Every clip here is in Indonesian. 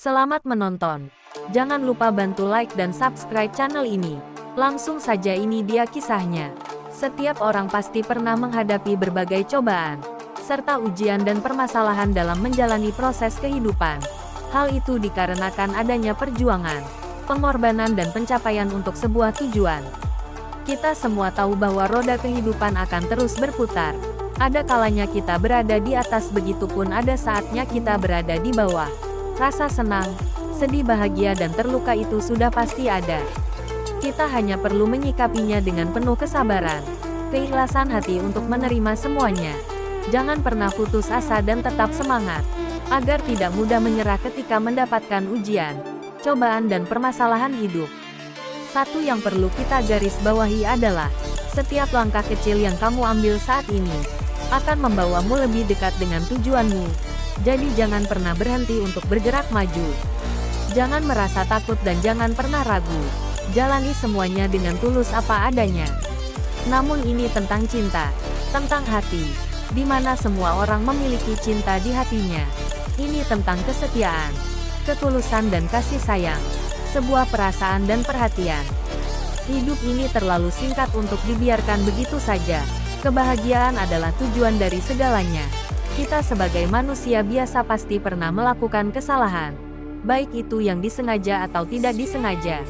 Selamat menonton. Jangan lupa bantu like dan subscribe channel ini. Langsung saja ini dia kisahnya. Setiap orang pasti pernah menghadapi berbagai cobaan, serta ujian dan permasalahan dalam menjalani proses kehidupan. Hal itu dikarenakan adanya perjuangan, pengorbanan dan pencapaian untuk sebuah tujuan. Kita semua tahu bahwa roda kehidupan akan terus berputar. Ada kalanya kita berada di atas, begitupun ada saatnya kita berada di bawah. Rasa senang, sedih, bahagia dan terluka itu sudah pasti ada. Kita hanya perlu menyikapinya dengan penuh kesabaran, keikhlasan hati untuk menerima semuanya. Jangan pernah putus asa dan tetap semangat, agar tidak mudah menyerah ketika mendapatkan ujian, cobaan dan permasalahan hidup. Satu yang perlu kita garis bawahi adalah, setiap langkah kecil yang kamu ambil saat ini, akan membawamu lebih dekat dengan tujuanmu. Jadi jangan pernah berhenti untuk bergerak maju. Jangan merasa takut dan jangan pernah ragu. Jalani semuanya dengan tulus apa adanya. Namun ini tentang cinta, tentang hati, di mana semua orang memiliki cinta di hatinya. Ini tentang kesetiaan, ketulusan dan kasih sayang, sebuah perasaan dan perhatian. Hidup ini terlalu singkat untuk dibiarkan begitu saja. Kebahagiaan adalah tujuan dari segalanya. Kita sebagai manusia biasa pasti pernah melakukan kesalahan, baik itu yang disengaja atau tidak disengaja.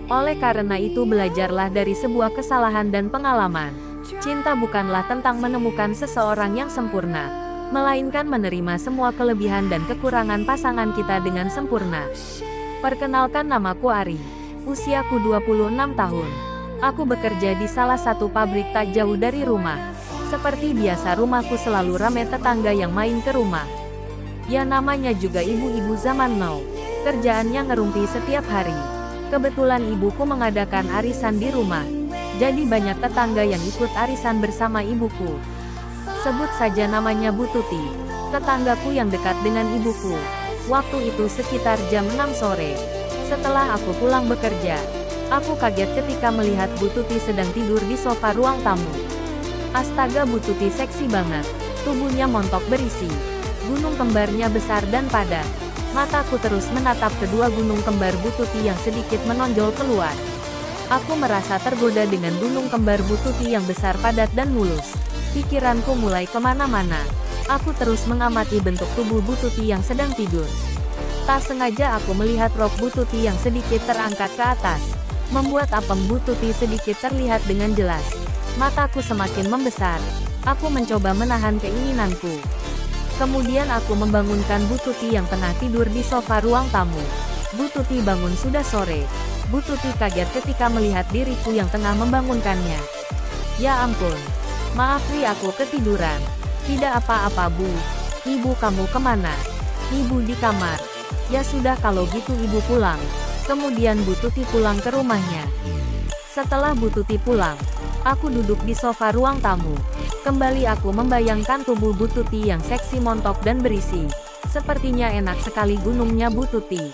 Oleh karena itu belajarlah dari sebuah kesalahan dan pengalaman. Cinta bukanlah tentang menemukan seseorang yang sempurna, melainkan menerima semua kelebihan dan kekurangan pasangan kita dengan sempurna. Perkenalkan, namaku Ari. Usiaku 26 tahun. Aku bekerja di salah satu pabrik tak jauh dari rumah. Seperti biasa rumahku selalu ramai tetangga yang main ke rumah. Ya namanya juga ibu-ibu zaman now. Kerjaannya ngerumpi setiap hari. Kebetulan ibuku mengadakan arisan di rumah. Jadi banyak tetangga yang ikut arisan bersama ibuku. Sebut saja namanya Bu Tuti, tetanggaku yang dekat dengan ibuku. Waktu itu sekitar jam 6 sore. Setelah aku pulang bekerja, aku kaget ketika melihat Bu Tuti sedang tidur di sofa ruang tamu. Astaga, Bu Tuti seksi banget. Tubuhnya montok berisi. Gunung kembarnya besar dan padat. Mataku terus menatap kedua gunung kembar Bu Tuti yang sedikit menonjol keluar. Aku merasa tergoda dengan gunung kembar Bu Tuti yang besar, padat dan mulus. Pikiranku mulai kemana-mana. Aku terus mengamati bentuk tubuh Bu Tuti yang sedang tidur. Tak sengaja aku melihat rok Bu Tuti yang sedikit terangkat ke atas, membuat apem Bu Tuti sedikit terlihat dengan jelas. Mataku semakin membesar. Aku mencoba menahan keinginanku. Kemudian aku membangunkan Bu Tuti yang tengah tidur di sofa ruang tamu. Bu Tuti bangun, sudah sore. Bu Tuti kaget ketika melihat diriku yang tengah membangunkannya. Ya ampun. Maaf Ri, aku ketiduran. Tidak apa-apa Bu. Ibu kamu kemana? Ibu di kamar. Ya sudah kalau gitu ibu pulang. Kemudian Bu Tuti pulang ke rumahnya. Setelah Bu Tuti pulang, aku duduk di sofa ruang tamu. Kembali aku membayangkan tubuh Bu Tuti yang seksi, montok dan berisi. Sepertinya enak sekali gunungnya Bu Tuti.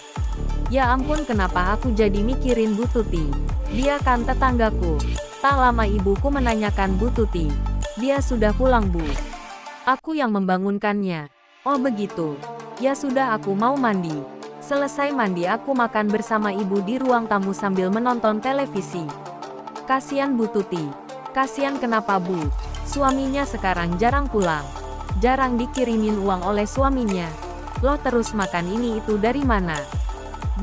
Ya ampun, kenapa aku jadi mikirin Bu Tuti? Dia kan tetanggaku. Tak lama ibuku menanyakan Bu Tuti. Dia sudah pulang Bu. Aku yang membangunkannya. Oh begitu. Ya sudah, aku mau mandi. Selesai mandi aku makan bersama ibu di ruang tamu sambil menonton televisi. Kasihan Bu Tuti. Kasihan kenapa Bu? Suaminya sekarang jarang pulang. Jarang dikirimin uang oleh suaminya. Loh, terus makan ini itu dari mana?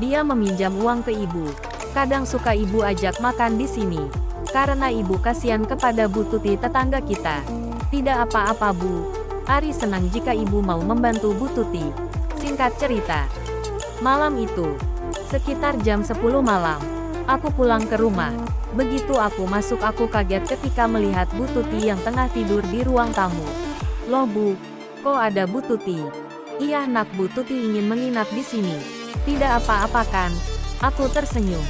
Dia meminjam uang ke ibu. Kadang suka ibu ajak makan di sini. Karena ibu kasihan kepada Bu Tuti, tetangga kita. Tidak apa-apa Bu. Ari senang jika ibu mau membantu Bu Tuti. Singkat cerita, malam itu, sekitar jam 10 malam, aku pulang ke rumah. Begitu aku masuk, aku kaget ketika melihat Bu Tuti yang tengah tidur di ruang tamu. Loh Bu, kok ada Bu Tuti? Iya nak, Bu Tuti ingin menginap di sini. Tidak apa-apa kan? Aku tersenyum.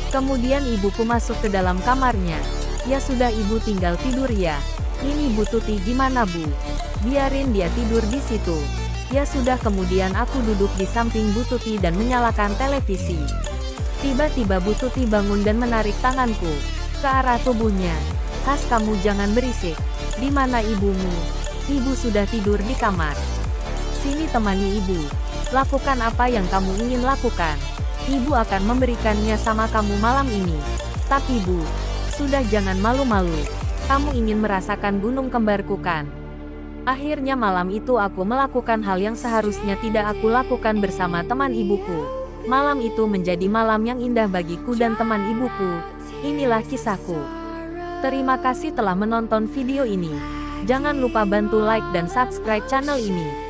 Kemudian ibuku masuk ke dalam kamarnya. Ya sudah, ibu tinggal tidur ya. Ini Bu Tuti gimana Bu? Biarin dia tidur di situ. Ya sudah, kemudian aku duduk di samping Bu Tuti dan menyalakan televisi. Tiba-tiba Bu Tuti bangun dan menarik tanganku ke arah tubuhnya. Has, kamu jangan berisik. Di mana ibumu? Ibu sudah tidur di kamar. Sini temani ibu. Lakukan apa yang kamu ingin lakukan. Ibu akan memberikannya sama kamu malam ini. Tapi Bu, sudah jangan malu-malu. Kamu ingin merasakan gunung kembarku kan? Akhirnya malam itu aku melakukan hal yang seharusnya tidak aku lakukan bersama teman ibuku. Malam itu menjadi malam yang indah bagiku dan teman ibuku. Inilah kisahku. Terima kasih telah menonton video ini. Jangan lupa bantu like dan subscribe channel ini.